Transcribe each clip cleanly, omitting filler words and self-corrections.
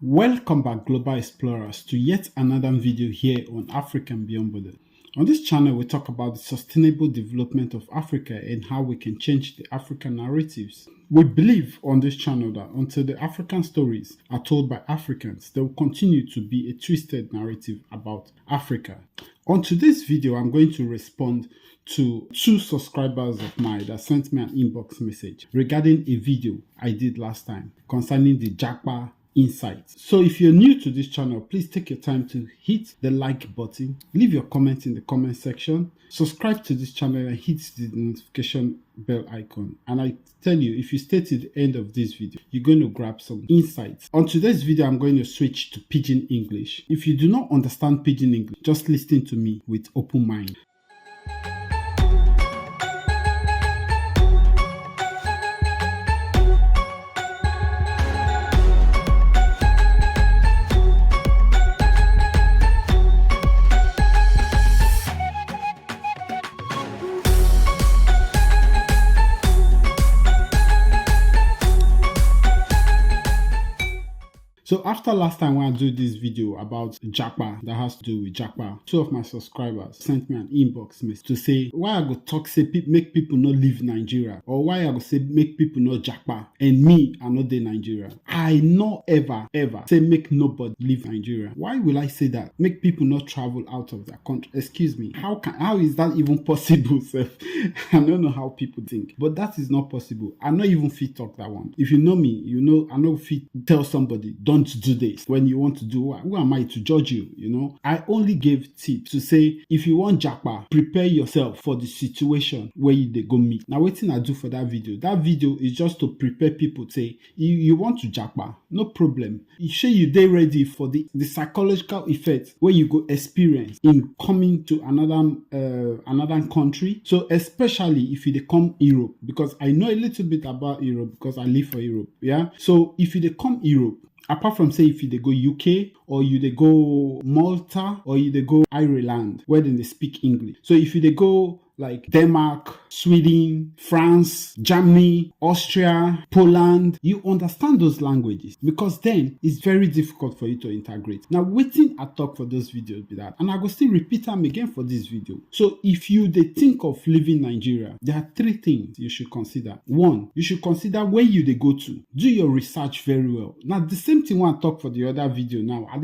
Welcome back, Global Explorers, to yet another video here on Africa and Beyond Borders. On this channel, we talk about the sustainable development of Africa and how we can change the African narratives. We believe on this channel that until the African stories are told by Africans, there will continue to be a twisted narrative about Africa. On today's video, I'm going to respond to two subscribers of mine that sent me an inbox message regarding a video I did last time concerning the JAPA insights. So if you're new to this channel, please take your time to hit the like button, leave your comment in the comment section, subscribe to this channel and hit the notification bell icon. And I tell you, if you stay to the end of this video, you're going to grab some insights. On today's video, I'm going to switch to Pidgin English. If you do not understand Pidgin English, just listen to me with open mind. So after last time when I do this video about JAPA that has to do with JAPA, two of my subscribers sent me an inbox message to say why I go talk say make people not leave Nigeria, or why I go say make people not JAPA and me I not dey Nigeria. I not ever say make nobody leave Nigeria. Why will I say that? Make people not travel out of their country. Excuse me. How is that even possible, sir? I don't know how people think, but that is not possible. I not even fit talk that one. If you know me, you know I not fit tell somebody don't do this when you want to do what? Who am I to judge you? You know, I only gave tips to say if you want JAPA, prepare yourself for the situation where they go meet. Now, what thing I do for that video? That video is just to prepare people. Say you want to JAPA, no problem. You sure you dey ready for the psychological effects where you go experience in coming to another country. So especially if you dey come Europe, because I know a little bit about Europe because I live for Europe. Yeah. So if you dey come Europe, apart from say if you dey go UK or you dey go Malta or you dey go Ireland where they speak English. So if you dey go like Denmark, Sweden, France, Germany, Austria, Poland, you understand those languages because then it's very difficult for you to integrate. Now, waiting I talk for those videos be that, and I go still repeat them again for this video. So if you dey think of leaving Nigeria, there are three things you should consider. One, you should consider where you dey go to. Do your research very well. Now, the same thing when I talk for the other video now, I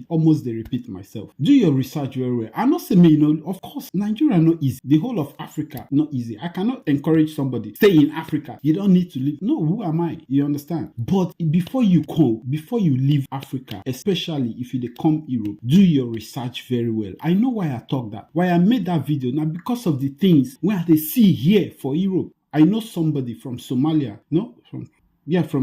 almost repeat myself. Do your research very well. I not say me, of course, Nigeria not easy. The whole of Africa, not easy. I cannot encourage somebody, stay in Africa. You don't need to leave. No, who am I? You understand? But before you leave Africa, especially if you come Europe, do your research very well. I know why I talk that. Why I made that video. Now, because of the things where they see here for Europe. I know somebody from Somalia. From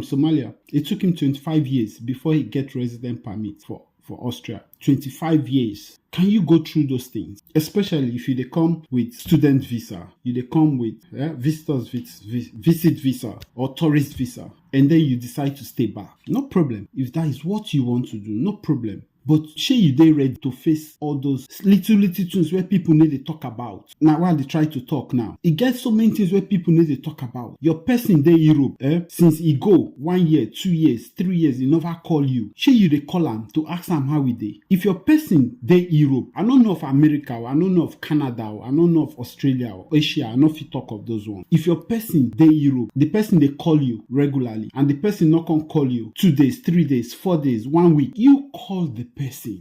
Somalia. It took him 25 years before he get resident permit for Austria. 25 years. Can you go through those things? Especially if you come with student visa, you come with visitors visit visa or tourist visa, and then you decide to stay back. No problem. If that is what you want to do, no problem. But shey you dey ready to face all those little things where people need to talk about. Now while they try to talk now, it gets so many things where people need to talk about. Your person dey Europe, since he go 1 year, 2 years, 3 years, he never call you. Shey you dey call am to ask am how he dey. If your person dey Europe, I don't know of America, or I don't know of Canada, or I don't know of Australia or Asia, I no fit talk of those ones. If your person dey Europe, the person dey call you regularly, and the person not come call you 2 days, 3 days, 4 days, 1 week, you call the person.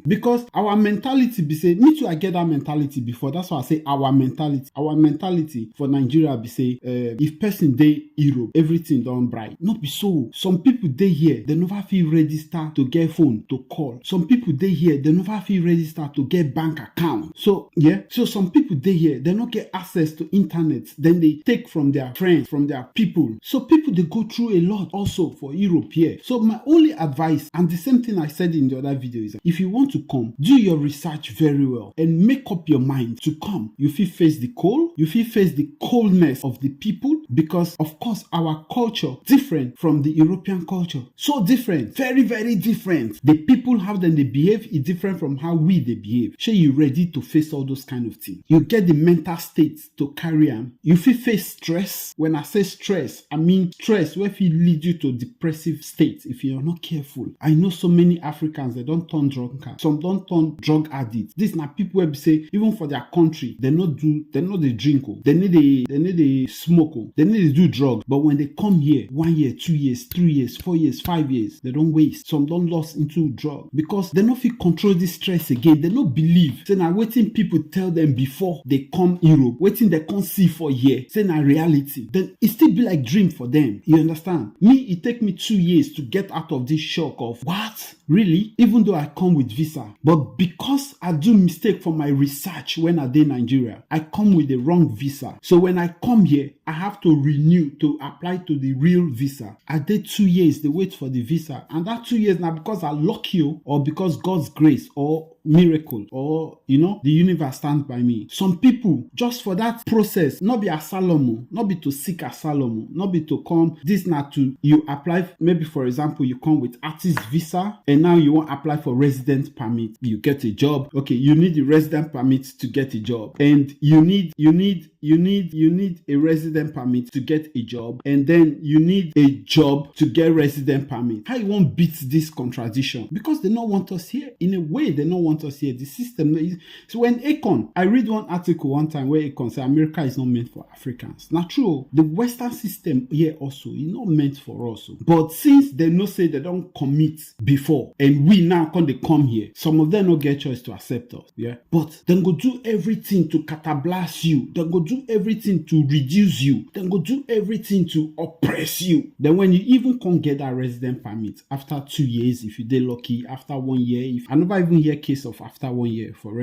Because our mentality be say, me too, I get that mentality before. That's why I say our mentality for Nigeria be say, if person dey Europe, everything done bright. Not be so. Some people dey here, they never feel register to get phone to call. Some people dey here, they never feel register to get bank account. So some people dey here, they not get access to internet. Then they take from their friends, from their people. So people they go through a lot also for Europe here. So my only advice, and the same thing I said in the other video, is if you want to come, do your research very well and make up your mind to come. You feel face the cold, you feel face the coldness of the people, because of course our culture different from the European culture. So different, very, very different. The people, how then they behave is different from how we they behave. Sure, you ready to face all those kind of things. You get the mental state to carry them. You feel face stress. When I say stress, I mean stress where it lead you to depressive state if you're not careful. I know so many Africans, they don't turn drunkard. Some don't turn drug addicts. These are people where we say, even for their country, they not they drink. They need a smoke. They need to do drugs. But when they come here, 1 year, 2 years, 3 years, 4 years, 5 years, they don't waste. Some don't lost into drugs because they don't feel control this stress again. They don't believe. Say now waiting people tell them before they come Europe, waiting they can't see for here. Say now reality. Then it still be like dream for them. You understand? Me, it take me 2 years to get out of this shock of what? Really? Even though I come with visa. But because I do mistake for my research when I did Nigeria, I come with the wrong visa. So when I come here, I have to renew to apply to the real visa. I did 2 years, they wait for the visa. And that 2 years now because I lucky you or because God's grace or miracle or the universe stands by me. Some people just for that process, not be asylum, not be to seek asylum, not be to come this not to you apply. Maybe for example you come with artist visa and now you want to apply for resident permit. You get a job. Okay, you need the resident permit to get a job, and you need a resident permit to get a job, and then you need a job to get resident permit. How you won't beat this contradiction? Because they don't want us here. In a way, they don't want us here. The system is so when Akon, I read one article one time where Akon said America is not meant for Africans. Not true. The Western system here also is not meant for us. But since they know say they don't commit before, and we now they come here, some of them don't get choice to accept us. Yeah, but then go do everything to catablast you. Then go do everything to reduce you. Then go do everything to oppress you. Then when you even can't get that resident permit after 2 years, if you did lucky, after 1 year, if I never even hear case of after 1 year for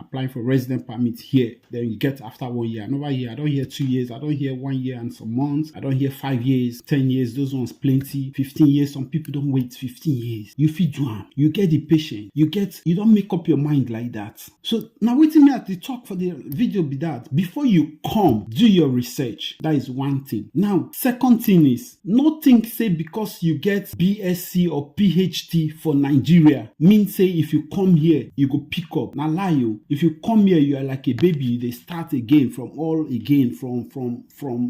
applying for resident permit here, then you get after 1 year. I never hear. I don't hear 2 years. I don't hear 1 year and some months. I don't hear 5 years, 10 years. Those ones plenty. 15 years. Some people don't wait 15 years. You feed one. You get the patient. You don't make up your mind like that. So now waiting me at the talk for the video be that before you come, do your research. That is one thing. Now, second thing is not think say because you get BSc or PhD for Nigeria, mean say if you come here, you go pick up. Now lie you. If you come here, you are like a baby. They start again from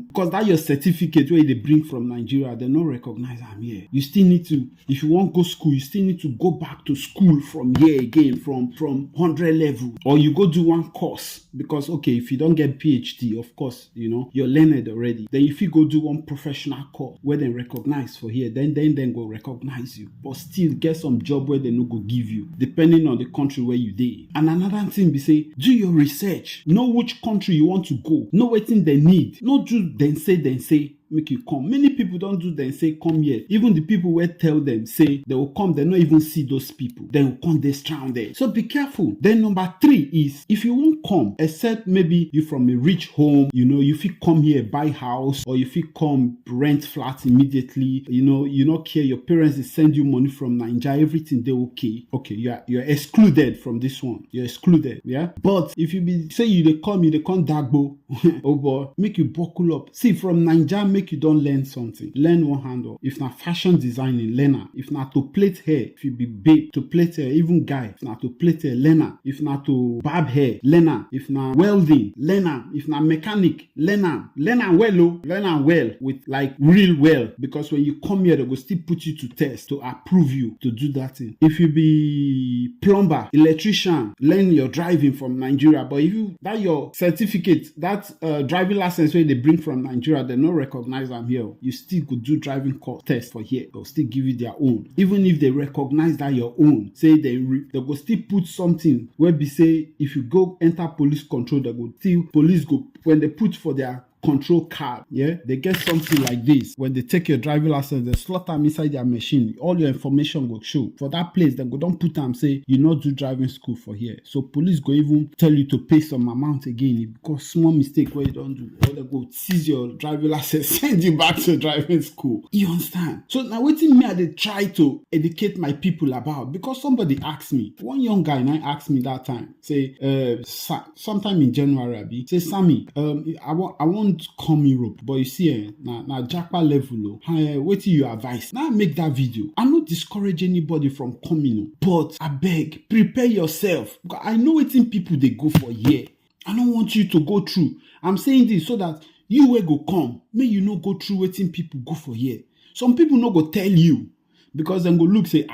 because that your certificate where they bring from Nigeria, they don't recognize I'm here. You still need to, if you want to go school, you still need to go back to school from here again, from 100 level, or you go do one course because okay, if you don't get PhD, of course, you're learned already. Then if you go do one professional course where they recognize for here, then go recognize you. But still get some job where they no go give you, depending on the country where you dey. And another thing be say, do your research. Know which country you want to go. Know what thing they need. Not do then say. Make you come. Many people don't do then say come here. Even the people where tell them say they will come, they don't even see those people. They will come, they strand there. So be careful. Then number 3 is if you won't come, except maybe you from a rich home, you fit come here buy house, or you fit come rent flat immediately. You not care. Your parents they send you money from Nigeria, everything they okay. Okay, you're excluded from this one. You're excluded. Yeah. But if you be say you they come dagbo, oh boy, make you buckle up. See from Nigeria, make you don't learn something. Learn one handle. If not fashion designing, learner. If not to plait hair, if you be babe to plait hair, even guy. If not to plait hair, learner. If not to barb hair, learner. If not welding, learner. If not mechanic, learner. Learner well with like real well. Because when you come here, they will still put you to test to approve you to do that thing. If you be plumber, electrician, learn your driving from Nigeria. But if you that your certificate, that driving license where they bring from Nigeria, they not recognize I'm here. You still could do driving course test for here. They'll still give you their own. Even if they recognize that your own, say they go still put something where be say if you go enter police control, they go still police go when they put for their control card, yeah, they get something like this. When they take your driving license, they slot them inside their machine. All your information will show. For that place, they go don't put them say you not do driving school for here. So police go even tell you to pay some amount again because small mistake where you don't do. Or they go seize your driving license, send you back to driving school. You understand? So now waiting me, they try to educate my people about because somebody asked me. One young guy and I asked me that time, say sometime in January, say Sammy, I want want come Europe, but you see, na JAPA level, wetin you advise. Now make that video. I no discourage anybody from coming, but I beg, prepare yourself. I know wetin people they go for here. I don't want you to go through. I'm saying this so that you will go come. May you not go through wetin people go for here. Some people no go tell you because then go look say,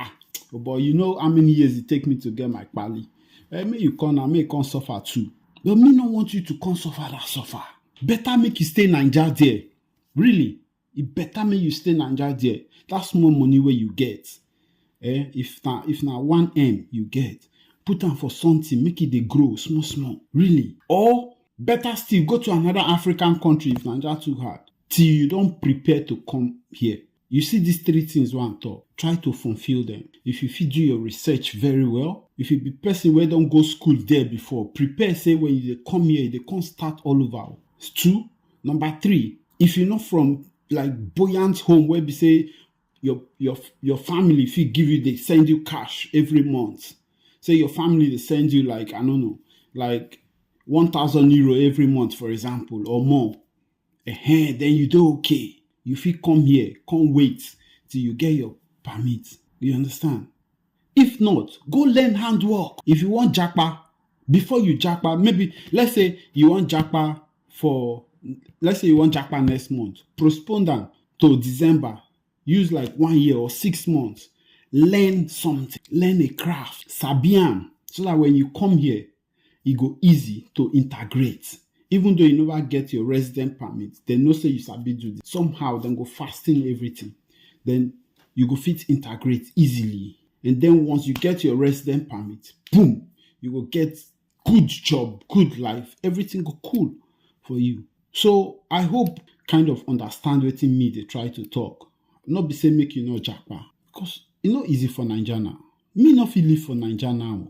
but you know how many years it take me to get my pali. May you come and may you come suffer too. But me not want you to come suffer that suffer. Better make you stay Nigeria there. Really. It better make you stay Nigeria there. That's more money where you get. If na 1M you get, put them for something, make it they grow small. Really. Or better still, go to another African country if Nigeria too hard. Till you don't prepare to come here. You see these 3 things one talk. Try to fulfill them. If you do your research very well, if you be person where don't go school there before, prepare say when you come here, they can't start all over. It's 2. Number 3, if you're not from like buoyant home where we say your family, if you give you, they send you cash every month. Say your family, they send you like, I don't know, like 1,000 euro every month, for example, or more. Then you do okay. You feel come here, come wait till you get your permit. You understand? If not, go learn handwork. If you want JAPA, before you JAPA, maybe let's say you want JAPA next month. Postpone that to December. Use like 1 year or 6 months. Learn something. Learn a craft. Sabian. So that when you come here, it go easy to integrate. Even though you never get your resident permit, they know say you sabi do this. Somehow, then go fasting everything. Then you go fit integrate easily. And then once you get your resident permit, boom, you will get good job, good life. Everything go cool for you. So I hope kind of understand what in me they try to talk. Not be say make you know JAPA. Because it's not easy for Nigeria now. Me not feel live for Nigeria now.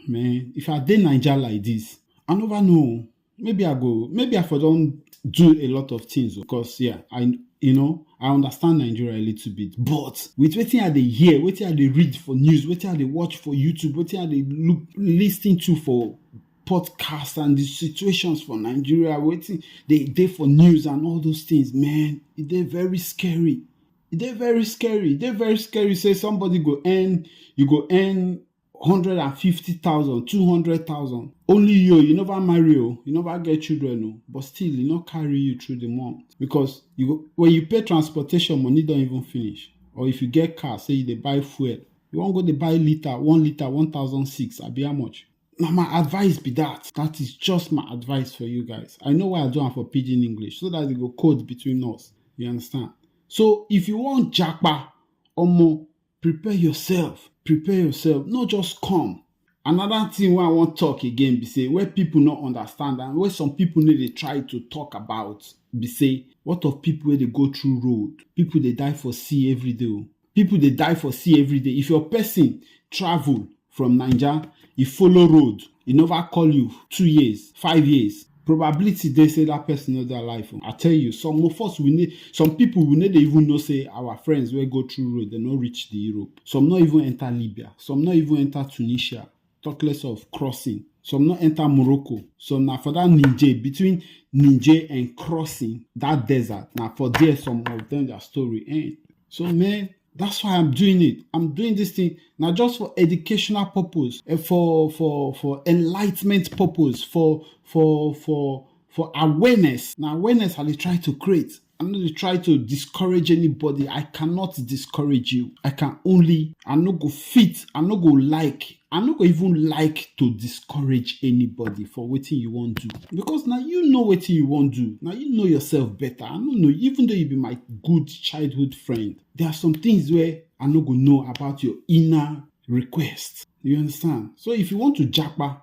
Man, if I did Nigeria like this, I never know. Maybe I for don't do a lot of things because I understand Nigeria a little bit. But with waiting at the hear, waiting at the read for news, waiting at the watch for YouTube, waiting at the listening to for podcasts and the situations for Nigeria, waiting they for news and all those things, man, they're very scary. They're very scary. They're very scary. Say somebody you go earn 150,000, 200,000. Only you never marry, you never get children, but still, it not carry you through the month because when you pay transportation, money don't even finish. Or if you get car, say they buy fuel, you won't go to buy 1 liter, 1,006. I be how much? Now my advice be that. That is just my advice for you guys. I know why I do it for pidgin English so that they go code between us. You understand? So if you want JAPA, prepare yourself. Prepare yourself. Not just come. Another thing where I want to talk again be say where people not understand and where some people need to try to talk about be say what of people where they go through road. People they die for sea every day. People they die for sea every day. If your person travel from Nigeria, he follow road, he never call you 2 years, 5 years. Probability they say that person know their life. I tell you, some of us some people we need to even know say our friends will go through road, they not reach the Europe. Some not even enter Libya, some not even enter Tunisia. Talk less of crossing. Some not enter Morocco. Some now for that Niger, between Niger and crossing that desert. Now for there, some of them their story end. So man, that's why I'm doing it. I'm doing this thing not just for educational purpose, for enlightenment purpose, for awareness. Now awareness how they try to create. I'm not to try to discourage anybody. I cannot discourage you. I'm not go fit. I'm not go even like to discourage anybody for what you want to do. Because now you know what you want to do. Now you know yourself better. I don't know, even though you be my good childhood friend, there are some things where I not go know about your inner request. You understand? So if you want to JAPA,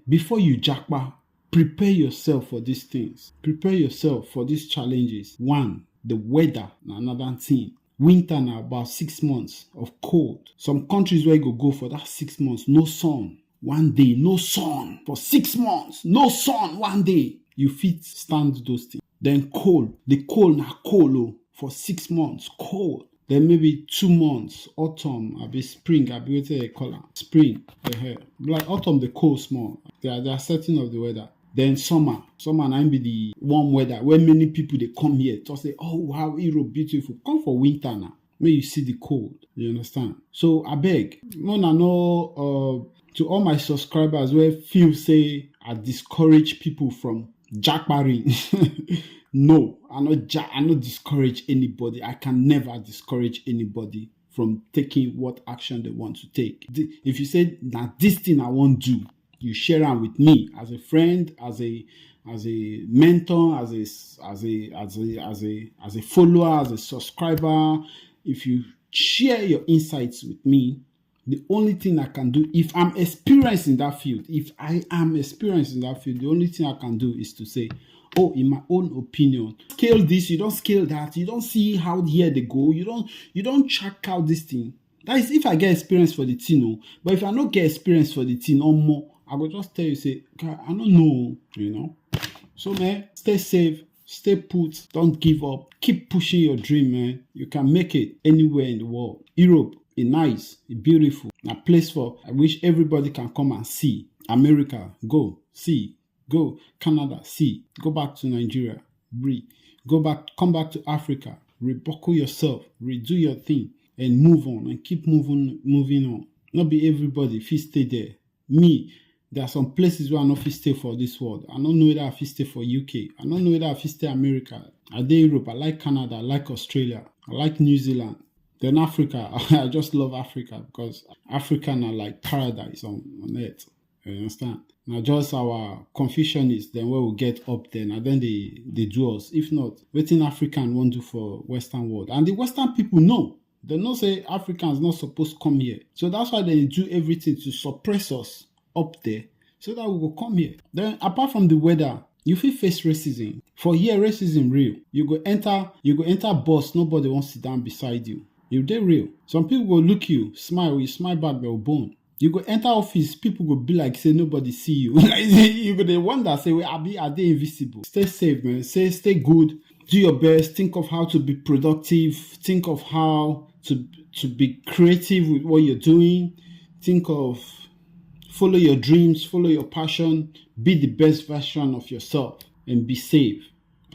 before you JAPA, prepare yourself for these things. Prepare yourself for these challenges. 1, the weather, another thing. Winter now about 6 months of cold. Some countries where you go for that 6 months, no sun. 1 day, no sun. For 6 months, no sun 1 day. You fit stand those things. Then cold. The cold now cold for 6 months, cold. Then maybe 2 months, autumn, a bit spring, a bit what they call it. Spring, like autumn, the cold small. They are setting of the weather. Then summer na be the warm weather where many people they come here to say, oh wow, Europe beautiful. Come for winter now. May you see the cold. You understand? So I beg, no to all my subscribers where feel say I discourage people from jackparing. No, I not discourage anybody. I can never discourage anybody from taking what action they want to take. If you say that this thing I won't do, you share it with me as a friend, as a mentor, as a follower, as a subscriber. If you share your insights with me, the only thing I can do, if I'm experienced in that field, the only thing I can do is to say, oh, in my own opinion, scale this, you don't scale that, you don't see how here they go, you don't check out this thing. That is if I get experience for the thing, but if I don't get experience for the thing or more, I will just tell you, say, okay, I don't know, So, man, stay safe, stay put, don't give up, keep pushing your dream, man. You can make it anywhere in the world. Europe is nice, it's beautiful, a place for, I wish everybody can come and see. America, go, see. Go Canada, see. Go back to Nigeria, breathe. Come back to Africa, rebuckle yourself, redo your thing, and move on, and keep moving on. Not be everybody if you stay there. Me, there are some places where I not fit stay for this world. I don't know whether I fit stay for UK. I don't know whether I fit stay America. I dey Europe. I like Canada. I like Australia. I like New Zealand. Then Africa. I just love Africa because Africa are like paradise on earth. You understand? Now just our confusion is then where we get up then and then they do us. If not, waiting African won't do for Western world. And the Western people know. They know say Africans not supposed to come here. So that's why they do everything to suppress us up there so that we will come here. Then apart from the weather, you feel face racism. For here, racism real. You go enter bus, nobody wants to sit down beside you. You dey real. Some people go look you, smile, you smile back, they'll bone. You go enter office, people go be like, say nobody see you. You go they wonder, say, well, are they invisible? Stay safe, man. Stay good. Do your best. Think of how to be productive. Think of how to be creative with what you're doing. Think of follow your dreams, follow your passion. Be the best version of yourself and be safe.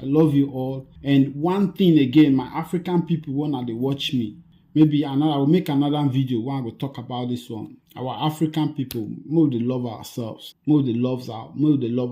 I love you all. And one thing again, my African people, when they watch me, maybe I will make another video where I will talk about this one. Our African people, more they love ourselves. More they love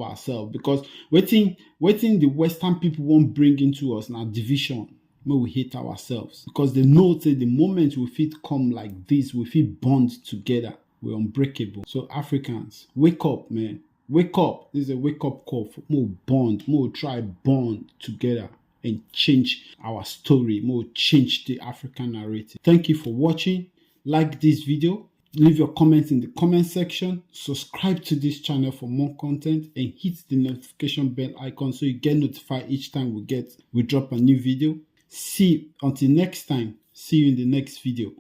ourselves. Because waiting the Western people won't bring into us now division. More we hate ourselves. Because they know say the moment we fit come like this, we fit bond together. We're unbreakable. So Africans, wake up, man. Wake up. This is a wake up call for more bond. More try bond together and change our story. More change the African narrative. Thank you for watching. Like this video. Leave your comments in the comment section. Subscribe to this channel for more content and hit the notification bell icon so you get notified each time we drop a new video. Until next time. See you in the next video.